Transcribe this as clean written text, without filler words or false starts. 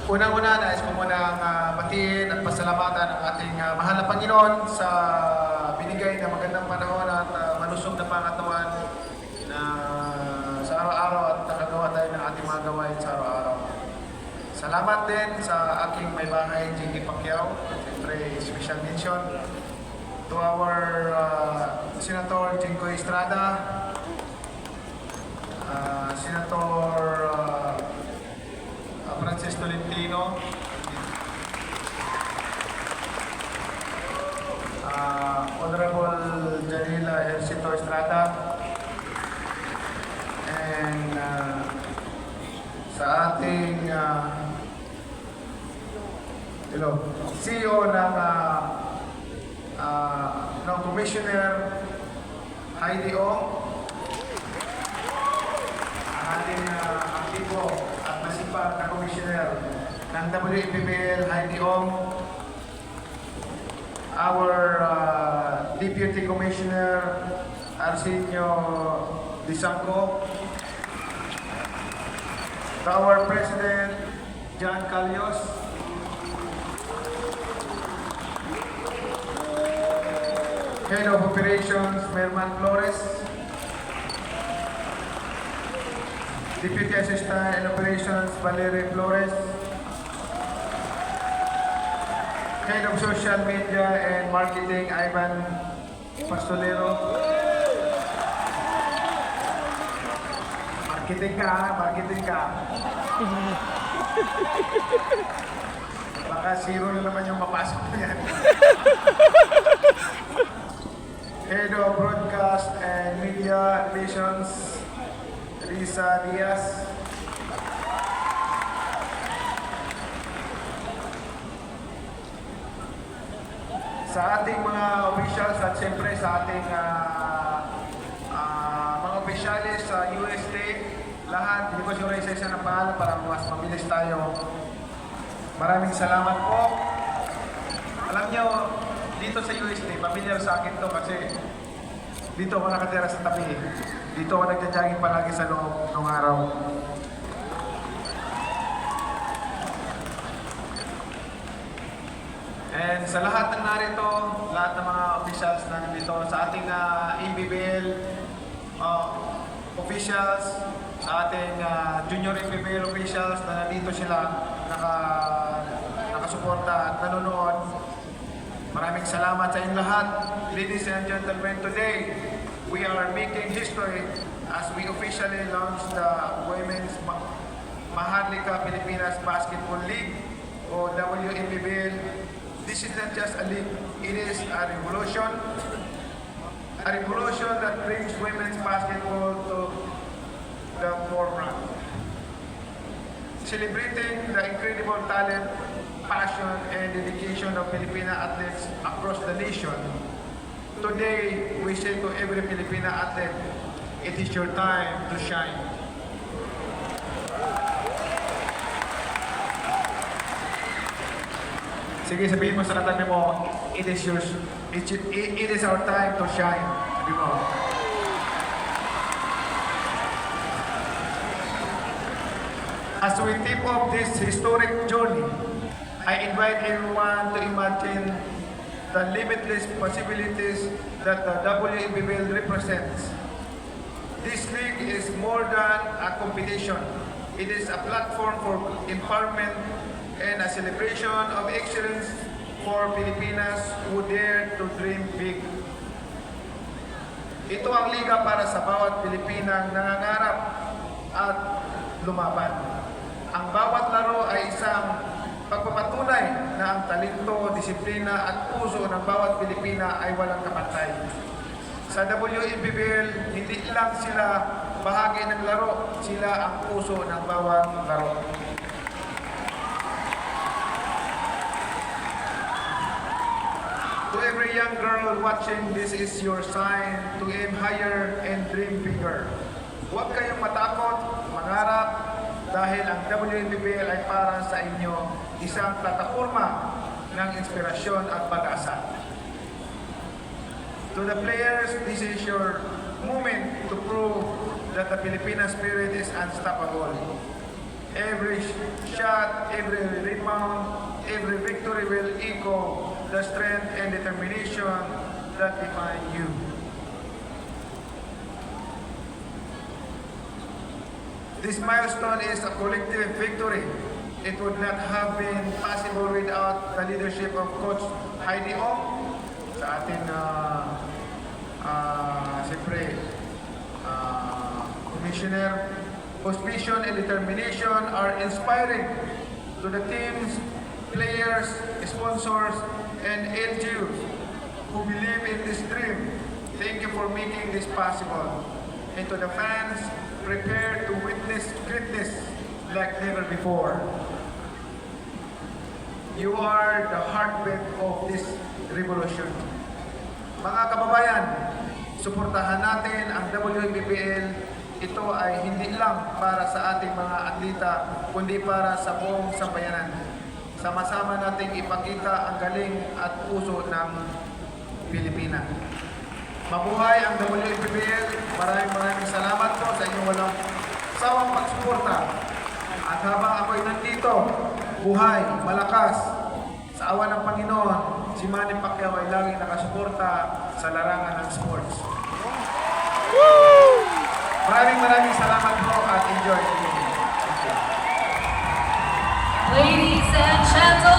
Unang-una, nais ko munang batiin at pasalamatan ang ating mahal na Panginoon sa binigay na magandang panahon at malusog na pangatawan na sa araw-araw at nakagawa tayo ng ating mga gawain sa araw-araw. Salamat din sa aking may bahay, J.D. Pacquiao. Siyempre, special mention to our Senator Jingoy Estrada, Senator Francis Tolentino, Honorable Janila Ercito Estrada, and sa ating CEO ng Commissioner Heidi Ong, ang ating aktibo at masipag na Commissioner ng WEPBL Heidi Ong, our Deputy Commissioner Arsenio Disangco, our President John Calios, Head of Operations Merman Flores, Deputy Assistant in Operations Valerie Flores, Head of Social Media and Marketing Ivan Pastolero. Marketing ka. Baka zero na naman yung mapasok na yan. Head of Broadcast and Media Relations, Risa Diaz. Sa ating mga officials at siyempre sa ating mga officials sa UST, lahat, hindi ko sure isa-isa ng pangalan para mas mabilis tayo. Maraming salamat po. Alam niyo, dito sa UST, familiar sa akin to kasi dito ako nakatira sa tabi. Dito ako nagja-jogging palagi sa loob ng araw. And sa lahat ng narito, lahat ng mga officials na nandito, sa ating EBBL officials, sa ating junior EBBL officials na nandito sila, nakasuporta at nanonood. Maraming salamat sa inyong lahat. Ladies and gentlemen, today we are making history as we officially launch the Women's Maharlika Pilipinas Basketball League o WEPBL. This is not just a league, it is a revolution that brings women's basketball to the forefront. Celebrating the incredible talent, passion, and dedication of Filipina athletes across the nation. Today, we say to every Filipina athlete, it is your time to shine. Sige, sabihin mo sa katabi mo, it is our time to shine. Sabi mo. As we tip off this historic journey, I invite everyone to imagine the limitless possibilities that the WEPBL represents. This league is more than a competition. It is a platform for empowerment and a celebration of excellence for Filipinas who dare to dream big. Ito ang liga para sa bawat Pilipinang nangangarap at lumaban. Ang bawat laro ay isang pagpapatunay na ang talento, disiplina at puso ng bawat Pilipina ay walang kapantay. Sa WEPBL, hindi lang sila bahagi ng laro, sila ang puso ng bawat laro. To every young girl watching, this is your sign to aim higher and dream bigger. Huwag kayong matakot, mangarap, dahil ang WEPBL ay para sa inyo isang plataforma ng inspirasyon at pag-asa. To the players, this is your moment to prove that the Filipino spirit is unstoppable. Every shot, every rebound, every victory will echo the strength and determination that define you. This milestone is a collective victory. It would not have been possible without the leadership of Coach Heidi Ong sa ating siyempre, commissioner, whose vision and determination are inspiring to the teams, players, sponsors, and LGUs who believe in this dream. Thank you for making this possible. And to the fans, prepare to witness greatness like never before. You are the heartbeat of this revolution. Mga kababayan, suportahan natin ang WBBL. Ito ay hindi lang para sa ating mga atleta, kundi para sa buong sambayanan. Sama-sama nating ipakita ang galing at puso ng Pilipinas. Mabuhay ang WBBL. Maraming salamat po sa inyong walang sawang pagsuporta. At habang ako'y nandito, buhay, malakas, sa awa ng Panginoon, si Manny Pacquiao ay laging nakasuporta sa larangan ng sports. Maraming salamat po at enjoy. Ladies and gentlemen.